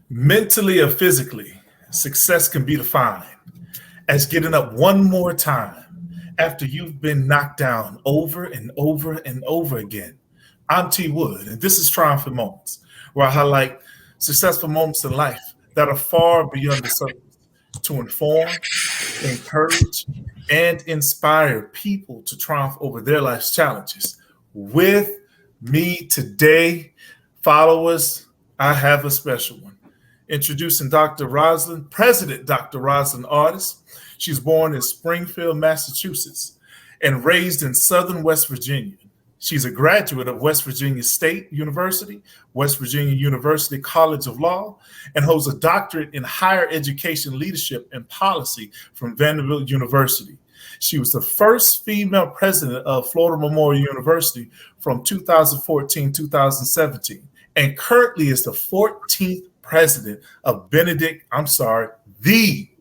Mentally or physically, success can be defined as getting up one more time after you've been knocked down over and over and over again. I'm T.Wood, and this is Triumphant Moments, where I highlight successful moments in life that are far beyond the surface to inform, encourage, and inspire people to triumph over their life's challenges. With me today, followers, I have a special one. Introducing Dr. Rosalind, President Dr. Rosalind Artis. She's born in Springfield, Massachusetts, and raised in Southern West Virginia. She's a graduate of West Virginia State University, West Virginia University College of Law, and holds a doctorate in higher education leadership and policy from Vanderbilt University. She was the first female president of Florida Memorial University from 2014-2017, and currently is the 14th president of the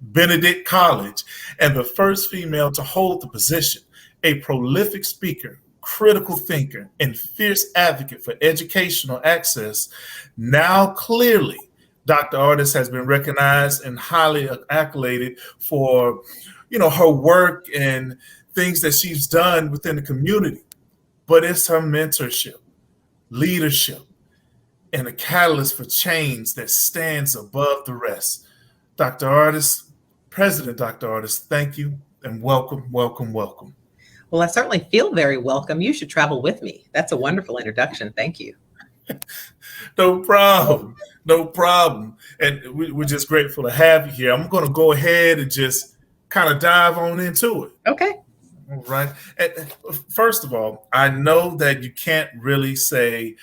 Benedict College, and the first female to hold the position. A prolific speaker, critical thinker, and fierce advocate for educational access. Now, clearly, Dr. Artis has been recognized and highly accoladed for, her work and things that she's done within the community. But it's her mentorship, leadership, and a catalyst for change that stands above the rest. Dr. Artis, President Dr. Artis, thank you and welcome, welcome, welcome. Well, I certainly feel very welcome. You should travel with me. That's a wonderful introduction. Thank you. No problem. No problem. And we're just grateful to have you here. I'm going to go ahead and just kind of dive on into it. Okay. All right. And first of all, I know that you can't really say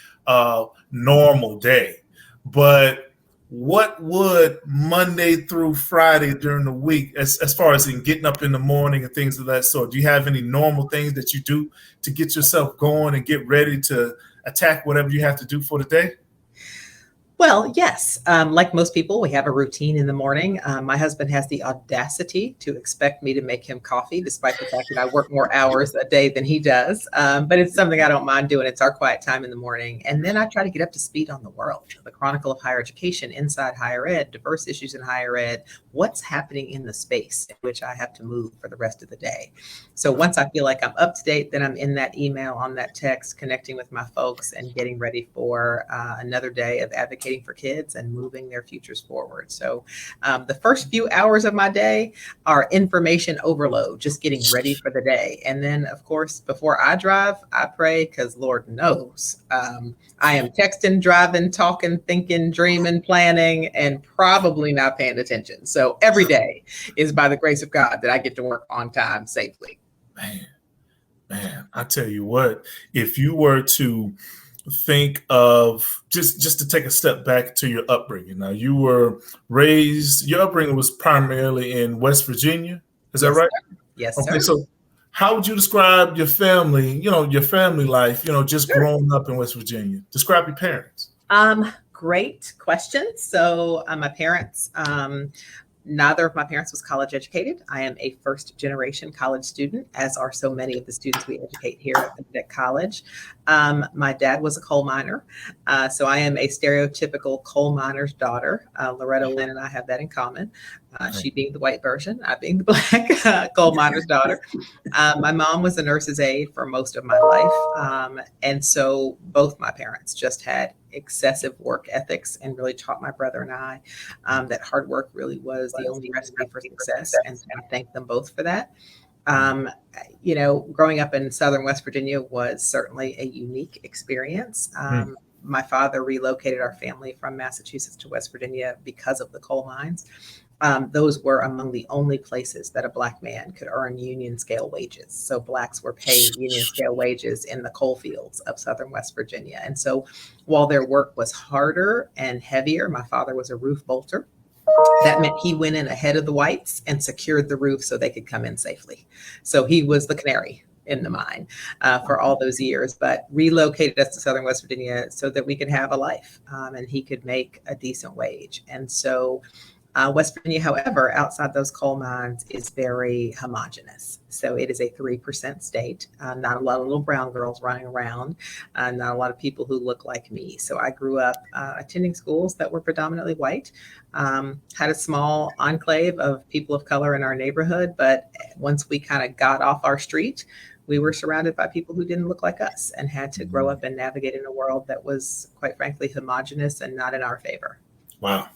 normal day, but what would Monday through Friday during the week, as far as in getting up in the morning and things of that sort, do you have any normal things that you do to get yourself going and get ready to attack whatever you have to do for the day? Well, yes. Like most people, we have a routine in the morning. My husband has the audacity to expect me to make him coffee, despite the fact that I work more hours a day than he does. But it's something I don't mind doing. It's our quiet time in the morning. And then I try to get up to speed on the world, the Chronicle of Higher Education, Inside Higher Ed, diverse issues in higher ed, what's happening in the space in which I have to move for the rest of the day. So once I feel like I'm up to date, then I'm in that email, on that text, connecting with my folks and getting ready for another day of advocating for kids and moving their futures forward. So the first few hours of my day are information overload, just getting ready for the day. And then, of course, before I drive, I pray, because Lord knows I am texting, driving, talking, thinking, dreaming, planning, and probably not paying attention. So every day is by the grace of God that I get to work on time safely. Man, I tell you what, if you were to think of just to take a step back to your upbringing. Now, you were raised, your upbringing was primarily in West Virginia. Is that right? Sir. Yes, okay, sir. So how would you describe your family, your family life, just growing up in West Virginia? Describe your parents. Great question. So my parents, neither of my parents was college educated. I am a first generation college student, as are so many of the students we educate here at Benedict College. My dad was a coal miner. So I am a stereotypical coal miner's daughter. Loretta Lynn and I have that in common. She being the white version, I being the black coal miner's daughter. My mom was a nurse's aide for most of my life. And so both my parents just had excessive work ethics and really taught my brother and I that hard work really was the only recipe for success. And so I thank them both for that. Growing up in Southern West Virginia was certainly a unique experience. My father relocated our family from Massachusetts to West Virginia because of the coal mines. Those were among the only places that a Black man could earn union scale wages. So Blacks were paid union scale wages in the coal fields of Southern West Virginia. And so while their work was harder and heavier, my father was a roof bolter. That meant he went in ahead of the whites and secured the roof so they could come in safely. So he was the canary in the mine for all those years, but relocated us to Southern West Virginia so that we could have a life and he could make a decent wage. And so West Virginia, however, outside those coal mines is very homogenous. So it is a 3% state, not a lot of little brown girls running around, not a lot of people who look like me. So I grew up attending schools that were predominantly white, had a small enclave of people of color in our neighborhood. But once we kind of got off our street, we were surrounded by people who didn't look like us and had to grow up and navigate in a world that was, quite frankly, homogenous and not in our favor. Wow.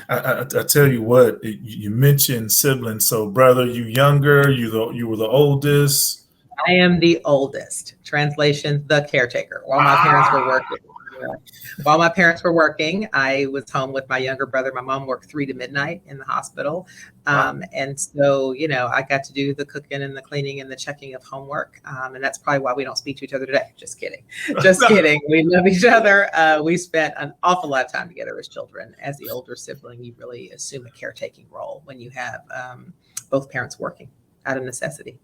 I tell you what, you mentioned siblings. So, brother, you younger, you were the oldest. I am the oldest. Translation, the caretaker. While my parents were working, I was home with my younger brother. My mom worked 3 to midnight in the hospital. And so, I got to do the cooking and the cleaning and the checking of homework. And that's probably why we don't speak to each other today. Just kidding. Just kidding. We love each other. We spent an awful lot of time together as children. As the older sibling, you really assume a caretaking role when you have both parents working out of necessity.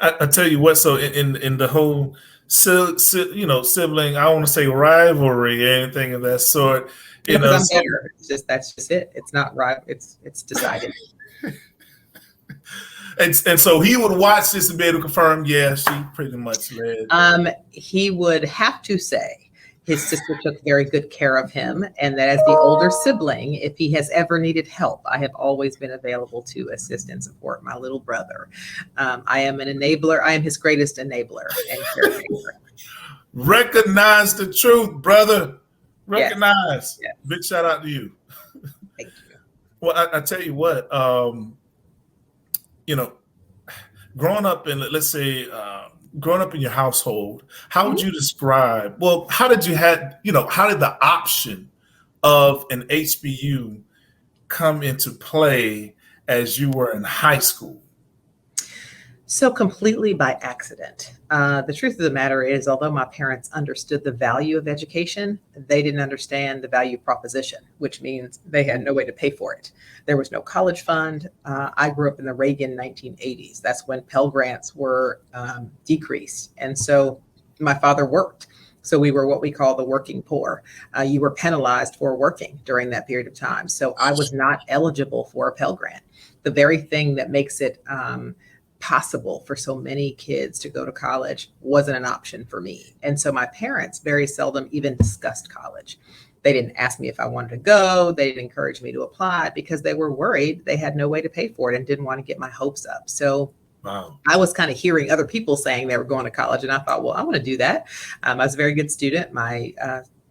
I tell you what, so in the whole sibling, I don't want to say rivalry or anything of that sort. I'm better. That's just it. It's not right. It's decided. And so he would watch this and be able to confirm, yeah, she pretty much led. He would have to say his sister took very good care of him, and that as the older sibling, if he has ever needed help, I have always been available to assist and support my little brother. I am an enabler. I am his greatest enabler and caretaker. Recognize the truth, brother. Recognize. Yes. Big shout out to you. Thank you. Well, I tell you what, growing up in, let's say, growing up in your household, how would you describe, how did the option of an HBU come into play as you were in high school? So completely by accident. The truth of the matter is, although my parents understood the value of education, they didn't understand the value proposition, which means they had no way to pay for it. There was no college fund. I grew up in the Reagan 1980s. That's when Pell Grants were decreased. And so my father worked. So we were what we call the working poor. You were penalized for working during that period of time. So I was not eligible for a Pell Grant. The very thing that makes it possible for so many kids to go to college wasn't an option for me. And so my parents very seldom even discussed college. They didn't ask me if I wanted to go. They didn't encourage me to apply because they were worried they had no way to pay for it and didn't want to get my hopes up. So wow. I was kind of hearing other people saying they were going to college, and I thought, well, I want to do that. I was a very good student.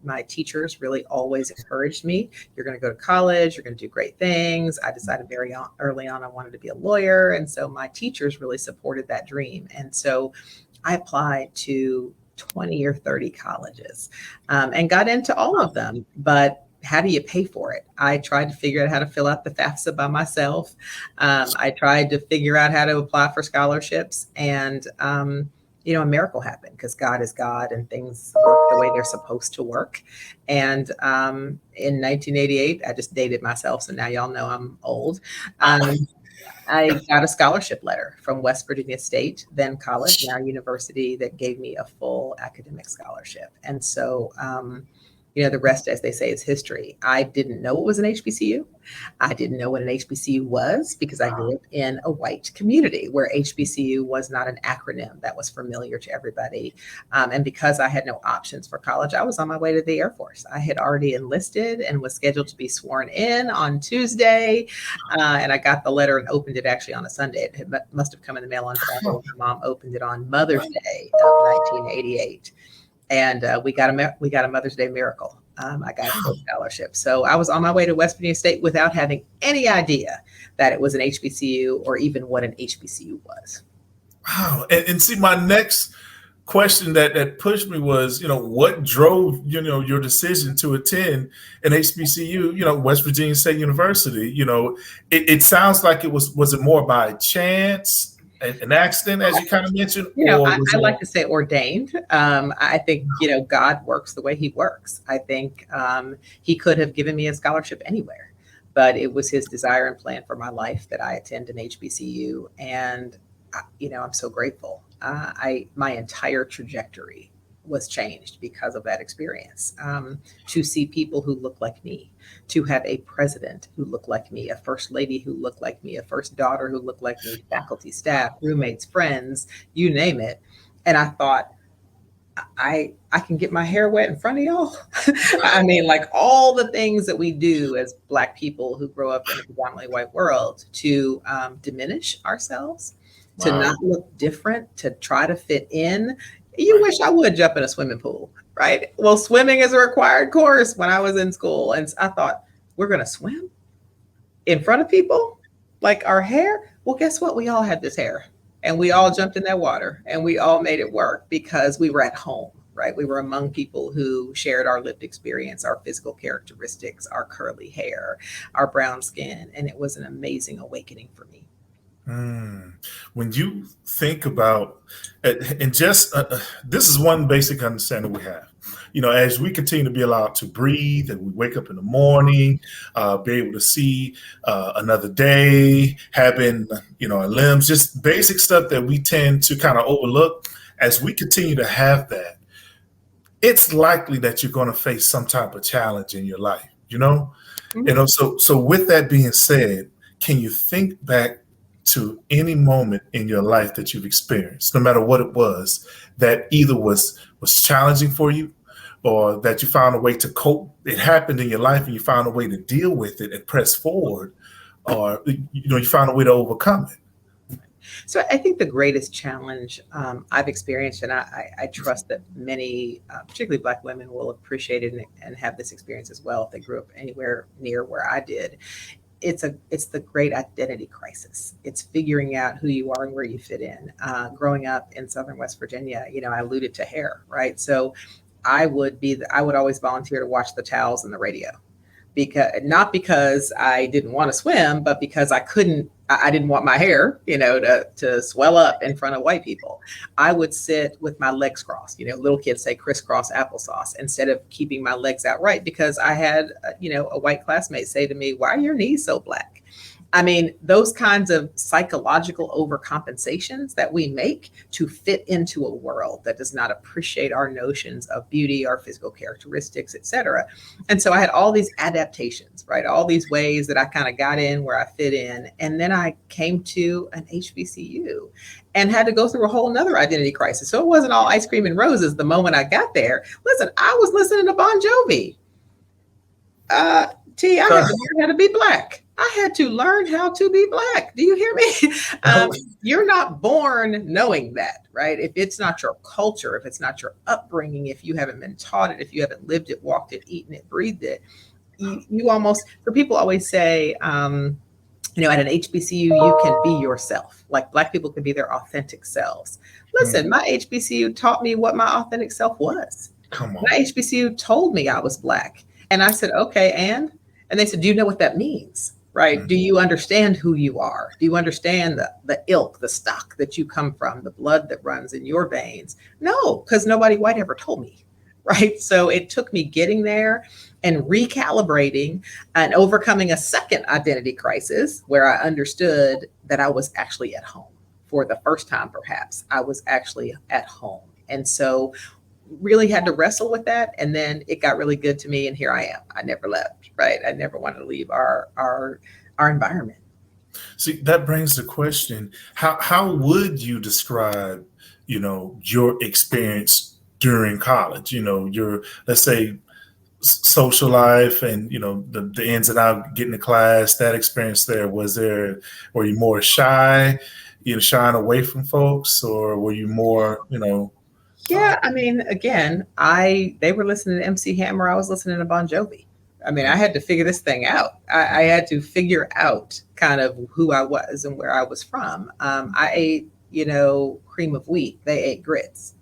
My teachers really always encouraged me. You're going to go to college. You're going to do great things. I decided very early on I wanted to be a lawyer. And so my teachers really supported that dream. And so I applied to 20 or 30 colleges and got into all of them. But how do you pay for it? I tried to figure out how to fill out the FAFSA by myself. I tried to figure out how to apply for scholarships, and a miracle happened because God is God and things work the way they're supposed to work. And in 1988, I just dated myself, so now y'all know I'm old. I got a scholarship letter from West Virginia State, then college, now university, that gave me a full academic scholarship. And so the rest, as they say, is history. I didn't know it was an HBCU. I didn't know what an HBCU was because I grew up in a white community where HBCU was not an acronym that was familiar to everybody. And because I had no options for college, I was on my way to the Air Force. I had already enlisted and was scheduled to be sworn in on Tuesday. And I got the letter and opened it actually on a Sunday. It must have come in the mail on Friday. My mom opened it on Mother's Day of 1988. And we got a Mother's Day miracle. I got a full scholarship. So I was on my way to West Virginia State without having any idea that it was an HBCU or even what an HBCU was. Wow. And see, my next question that pushed me was, what drove, your decision to attend an HBCU, West Virginia State University? It sounds like was it more by chance? An accident, as you kind of mentioned? I like to say ordained. I think, God works the way he works. I think he could have given me a scholarship anywhere, but it was his desire and plan for my life that I attend an HBCU. And, I'm so grateful. My entire trajectory was changed because of that experience. To see people who look like me, to have a president who looked like me, a first lady who looked like me, a first daughter who looked like me, faculty, staff, roommates, friends, you name it. And I thought, I can get my hair wet in front of y'all. I mean, like all the things that we do as Black people who grow up in a predominantly white world to diminish ourselves, to Wow. not look different, to try to fit in. You wish I would jump in a swimming pool, right? Well, swimming is a required course when I was in school. And I thought, we're going to swim in front of people? Like our hair? Well, guess what? We all had this hair and we all jumped in that water and we all made it work because we were at home, right? We were among people who shared our lived experience, our physical characteristics, our curly hair, our brown skin. And it was an amazing awakening for me. When you think about, and just this is one basic understanding we have. As we continue to be allowed to breathe and we wake up in the morning, be able to see another day, having, our limbs, just basic stuff that we tend to kind of overlook. As we continue to have that, it's likely that you're going to face some type of challenge in your life, Mm-hmm. So with that being said, can you think back to any moment in your life that you've experienced, no matter what it was, that either was challenging for you or that you found a way to cope? It happened in your life and you found a way to deal with it and press forward, or you found a way to overcome it. So I think the greatest challenge I've experienced, and I trust that many, particularly Black women, will appreciate it and have this experience as well if they grew up anywhere near where I did. It's the great identity crisis. It's figuring out who you are and where you fit in. Growing up in Southern West Virginia, I alluded to hair, right? So I would always volunteer to watch the towels and the radio, because not because I didn't want to swim, but because I didn't want my hair, to swell up in front of white people. I would sit with my legs crossed. Little kids say crisscross applesauce instead of keeping my legs out right, because I had, a white classmate say to me, "Why are your knees so black?" I mean, those kinds of psychological overcompensations that we make to fit into a world that does not appreciate our notions of beauty, our physical characteristics, et cetera. And so I had all these adaptations, right? All these ways that I kind of got in where I fit in. And then I came to an HBCU and had to go through a whole nother identity crisis. So it wasn't all ice cream and roses the moment I got there. Listen, I was listening to Bon Jovi. I had to learn how to be Black. I had to learn how to be Black. Do you hear me? You're not born knowing that, right? If it's not your culture, if it's not your upbringing, if you haven't been taught it, if you haven't lived it, walked it, eaten it, breathed it, you almost, so people always say, at an HBCU, you can be yourself. Like Black people can be their authentic selves. Listen, my HBCU taught me what my authentic self was. Come on. My HBCU told me I was Black. And I said, okay, and they said, do you know what that means? Right? Do you understand who you are? Do you understand the ilk, the stock that you come from, the blood that runs in your veins? No, because nobody white ever told me. Right? So it took me getting there and recalibrating and overcoming a second identity crisis where I understood that I was actually at home. For the first time, perhaps, I was actually at home. And so really had to wrestle with that, and then it got really good to me, and here I am. I never left, right? I never wanted to leave our environment. See, that brings the question: how would you describe, your experience during college? Your, let's say, social life, and the ins and outs, getting to class. That experience there, were you more shy, shying away from folks, or were you more, Yeah, I mean, again, they were listening to MC Hammer. I was listening to Bon Jovi. I mean, I had to figure this thing out. I had to figure out kind of who I was and where I was from. I ate, cream of wheat. They ate grits.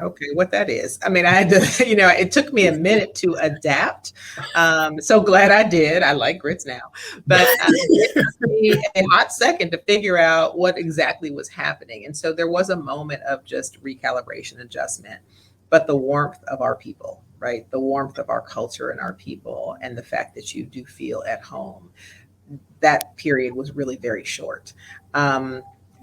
Okay, what that is. I mean, I had to, it took me a minute to adapt. So glad I did. I like grits now, but it took me a hot second to figure out what exactly was happening. And so there was a moment of just recalibration, adjustment, but the warmth of our people, right? The warmth of our culture and our people, and the fact that you do feel at home. That period was really very short.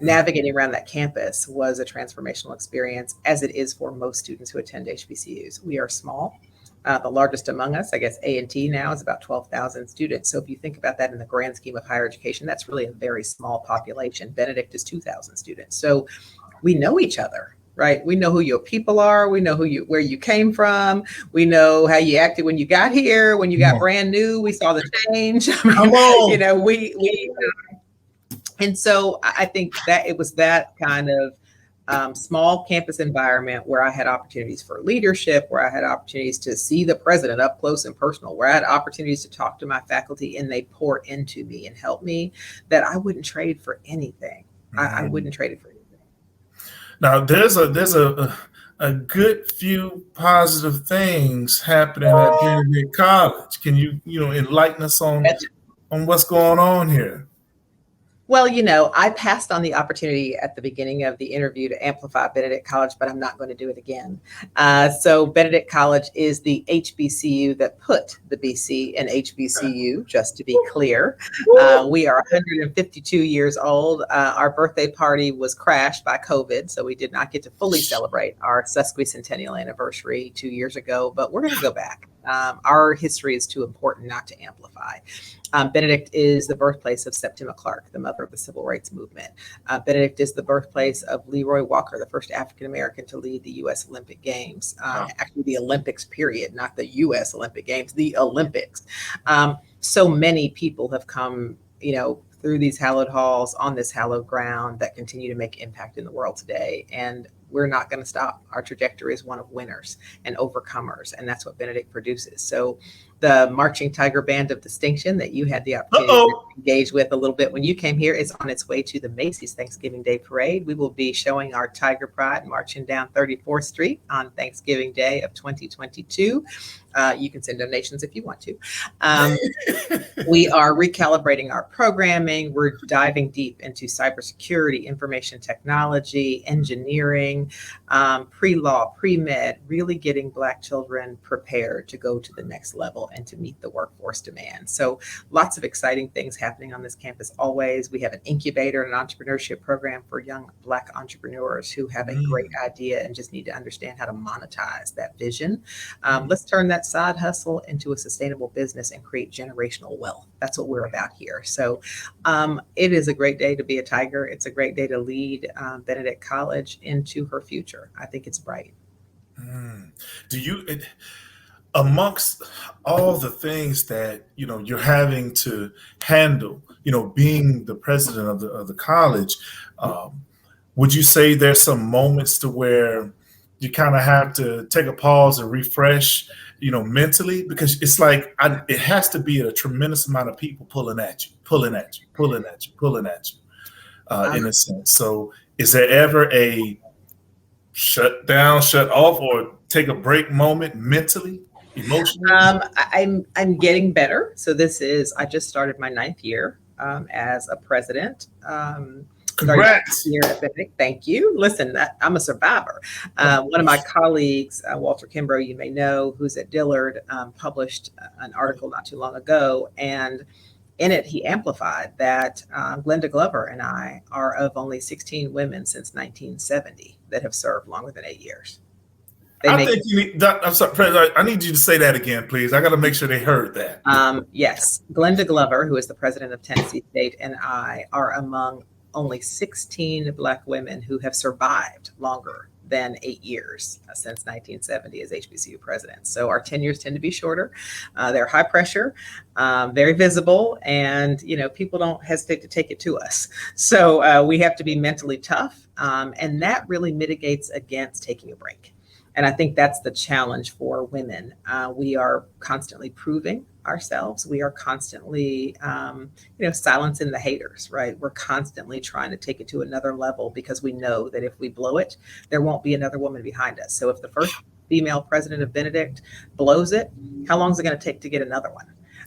navigating around that campus was a transformational experience, as it is for most students who attend HBCUs. We are small. The largest among us, I guess A&T now is about 12,000 students. So if you think about that in the grand scheme of higher education, that's really a very small population. Benedict is 2,000 students. So we know each other, right? We know who your people are. We know where you came from. We know how you acted when you got here. When you got brand new, we saw the change. I mean, Come on. you know, and so I think that it was that kind of small campus environment where I had opportunities for leadership, where I had opportunities to see the president up close and personal, where I had opportunities to talk to my faculty and they pour into me and help me, that I wouldn't trade for anything. I wouldn't trade it for anything. Now there's a good few positive things happening at Benedict College. Can you enlighten us on what's going on here? Well, you know, I passed on the opportunity at the beginning of the interview to amplify Benedict College, but I'm not going to do it again. So Benedict College is the HBCU that put the BC in HBCU, just to be clear. We are 152 years old. Our birthday party was crashed by COVID, so we did not get to fully celebrate our sesquicentennial anniversary 2 years ago, but we're going to go back. Our history is too important not to amplify. Benedict is the birthplace of Septima Clark, the mother of the civil rights movement. Benedict is the birthplace of Leroy Walker, the first African-American to lead the U.S. Olympic Games. Actually, the Olympics, period, not the U.S. Olympic Games, the Olympics. So many people have come, you know, through these hallowed halls, on this hallowed ground, that continue to make impact in the world today. And we're not going to stop. Our trajectory is one of winners and overcomers, and that's what Benedict produces. So the Marching Tiger Band of Distinction that you had the opportunity to engage with a little bit when you came here is on its way to the Macy's Thanksgiving Day Parade. We will be showing our Tiger Pride marching down 34th Street on Thanksgiving Day of 2022. You can send donations if you want to. We are recalibrating our programming. We're diving deep into cybersecurity, information technology, engineering, pre-law, pre-med, really getting Black children prepared to go to the next level and to meet the workforce demand. So lots of exciting things happening on this campus always. We have an incubator and an entrepreneurship program for young Black entrepreneurs who have a great idea and just need to understand how to monetize that vision. Let's turn that side hustle into a sustainable business and create generational wealth. That's what we're about here. So it is a great day to be a Tiger. It's a great day to lead Benedict College into her future. I think it's bright. Do you, amongst all the things that you're having to handle, being the president of the college, would you say there's some moments to where you kind of have to take a pause and refresh, mentally? Because it's like it has to be a tremendous amount of people pulling at you, in a sense. So is there ever a shut down, shut off, or take a break moment mentally, emotionally? I'm getting better. So I just started my 9th year as a president. Congrats. Here at Benedict. Thank you. Listen, I'm a survivor. One of my colleagues, Walter Kimbrough, you may know, who's at Dillard, published an article not too long ago, and in it, he amplified that Glenda Glover and I are of only 16 women since 1970 that have served longer than 8 years. I'm sorry, President, I need you to say that again, please. I got to make sure they heard that. Yes. Glenda Glover, who is the president of Tennessee State, and I are among only 16 Black women who have survived longer than 8 years since 1970 as HBCU presidents. So our tenures tend to be shorter. They're high pressure, very visible, and people don't hesitate to take it to us. So we have to be mentally tough, and that really mitigates against taking a break. And I think that's the challenge for women. We are constantly proving ourselves. We are constantly, silencing the haters, right? We're constantly trying to take it to another level because we know that if we blow it, there won't be another woman behind us. So if the first female president of Benedict blows it, how long is it going to take to get another one?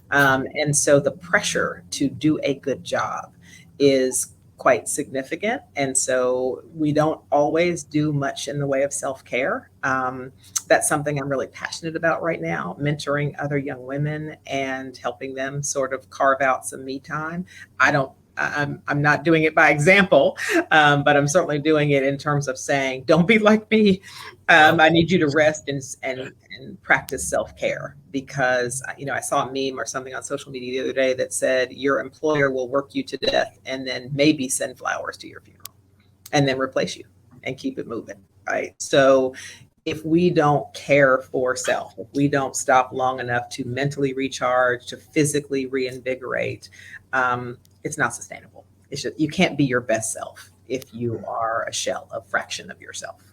And so the pressure to do a good job is quite significant. And so we don't always do much in the way of self-care. That's something I'm really passionate about right now, mentoring other young women and helping them sort of carve out some me time. I I'm not doing it by example, but I'm certainly doing it in terms of saying, don't be like me. I need you to rest and practice self-care, because, I saw a meme or something on social media the other day that said your employer will work you to death and then maybe send flowers to your funeral and then replace you and keep it moving, right? So if we don't care for self, if we don't stop long enough to mentally recharge, to physically reinvigorate, it's not sustainable. It's just, you can't be your best self if you are a shell, a fraction of yourself.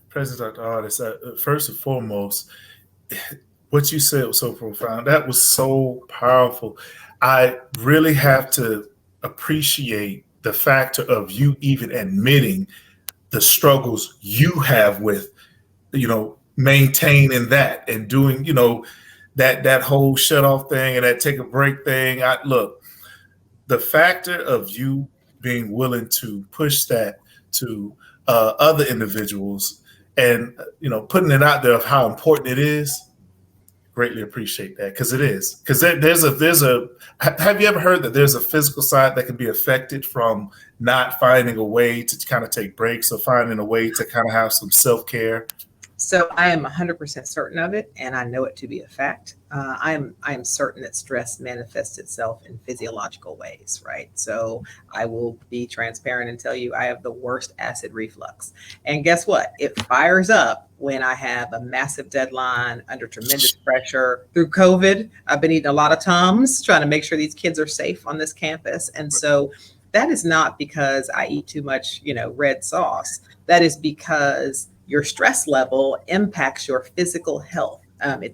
President Artis, first and foremost, what you said was so profound. That was so powerful. I really have to appreciate the factor of you even admitting the struggles you have with, maintaining that and doing, that whole shut off thing and that take a break thing. Look, the factor of you being willing to push that to other individuals and, putting it out there of how important it is, greatly appreciate that, because it is. Because there's a have you ever heard that there's a physical side that can be affected from not finding a way to kind of take breaks or finding a way to kind of have some self-care? So I am 100% certain of it, and I know it to be a fact. I am certain that stress manifests itself in physiological ways, right? So I will be transparent and tell you I have the worst acid reflux. And guess what? It fires up when I have a massive deadline under tremendous pressure. Through COVID, I've been eating a lot of Tums, trying to make sure these kids are safe on this campus. And so that is not because I eat too much, red sauce. That is because your stress level impacts your physical health.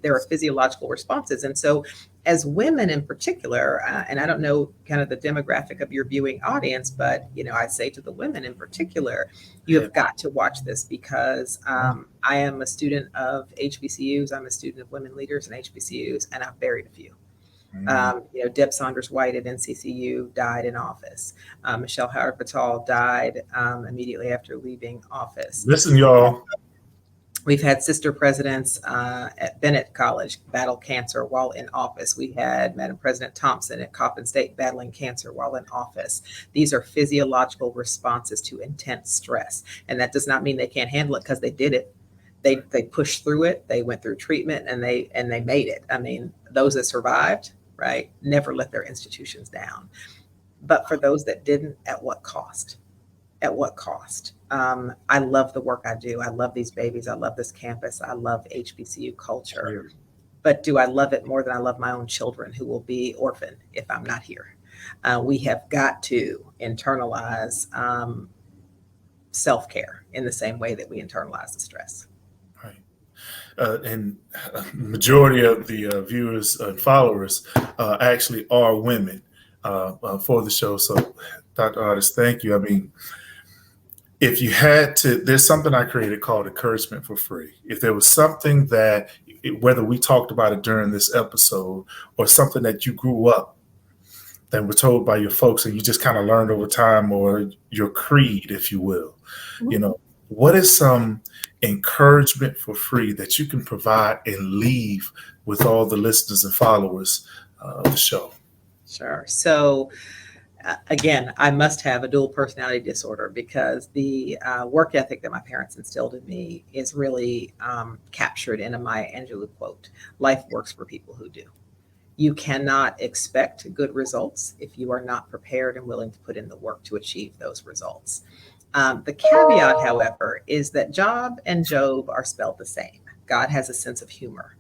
There are physiological responses. And so as women in particular, and I don't know kind of the demographic of your viewing audience, but, I say to the women in particular, you have got to watch this, because I am a student of HBCUs. I'm a student of women leaders in HBCUs, and I've buried a few. Deb Saunders White at NCCU died in office. Michelle Howard Patel died immediately after leaving office. Listen, y'all. We've had sister presidents at Benedict College battle cancer while in office. We had Madam President Thompson at Coppin State battling cancer while in office. These are physiological responses to intense stress. And that does not mean they can't handle it, because they did it. They pushed through it. They went through treatment, and they made it. I mean, those that survived, right, never let their institutions down. But for those that didn't, at what cost? At what cost? I love the work I do. I love these babies. I love this campus. I love HBCU culture. But do I love it more than I love my own children, who will be orphaned if I'm not here? We have got to internalize self-care in the same way that we internalize the stress. And majority of the viewers and followers actually are women for the show. So, Dr. Artis, thank you. I mean, if you had to, there's something I created called Encouragement for Free. If there was something that, whether we talked about it during this episode or something that you grew up and were told by your folks and you just kind of learned over time, or your creed, if you will, what is some encouragement for free that you can provide and leave with all the listeners and followers of the show? Sure. So again, I must have a dual personality disorder, because the work ethic that my parents instilled in me is really captured in a Maya Angelou quote: life works for people who do. You cannot expect good results if you are not prepared and willing to put in the work to achieve those results. The caveat, however, is that Job and Job are spelled the same. God has a sense of humor.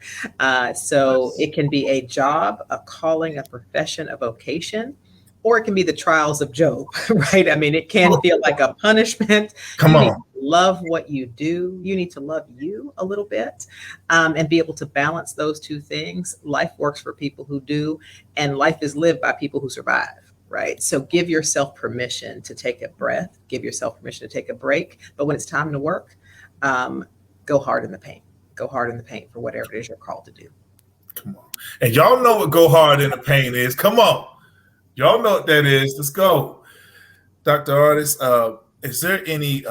So it can be a job, a calling, a profession, a vocation, or it can be the trials of Job, right? I mean, it can feel like a punishment. Come you on. Need to love what you do. You need to love you a little bit, and be able to balance those two things. Life works for people who do, and life is lived by people who survive, right? So give yourself permission to take a breath, give yourself permission to take a break. But when it's time to work, go hard in the paint. Go hard in the paint for whatever it is you're called to do. Come on. And y'all know what go hard in the paint is. Come on. Y'all know what that is. Let's go. Dr. Artis, is there any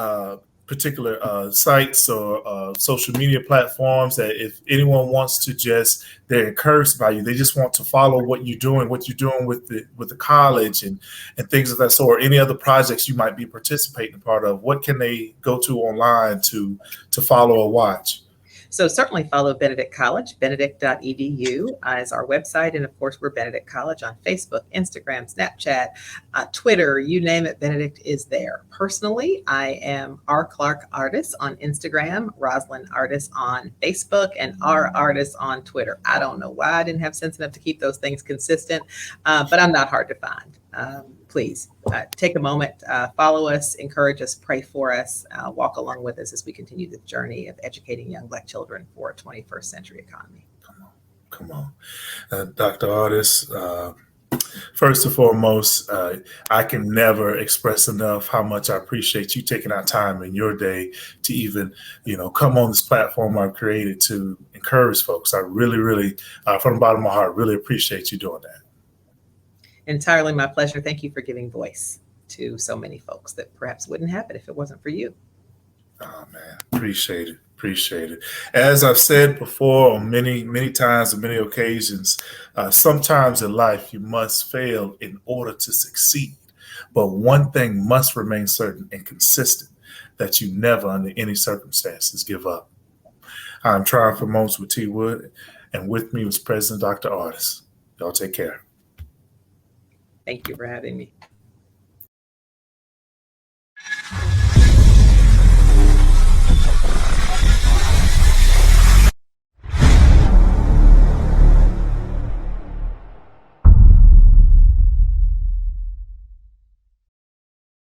particular sites or social media platforms that if anyone wants to just, they're encouraged by you, they just want to follow what you're doing with the college and things of that sort, or any other projects you might be participating part of, what can they go to online to follow or watch? So certainly follow Benedict College. Benedict.edu is our website. And of course, we're Benedict College on Facebook, Instagram, Snapchat, Twitter, you name it, Benedict is there. Personally, I am R. Clark Artis on Instagram, Rosalind Artis on Facebook, and R. Artis on Twitter. I don't know why I didn't have sense enough to keep those things consistent, but I'm not hard to find. Please take a moment, follow us, encourage us, pray for us, walk along with us as we continue the journey of educating young Black children for a 21st century economy. Come on. Dr. Artis, first and foremost, I can never express enough how much I appreciate you taking our time in your day to even, come on this platform I've created to encourage folks. I really, really, from the bottom of my heart, really appreciate you doing that. Entirely my pleasure. Thank you for giving voice to so many folks that perhaps wouldn't have it if it wasn't for you. Oh man, appreciate it. Appreciate it. As I've said before on many times and many occasions, sometimes in life you must fail in order to succeed. But one thing must remain certain and consistent, that you never under any circumstances give up. I'm trying for moments with T.Wood, and with me was President Dr. Artis. Y'all take care. Thank you for having me.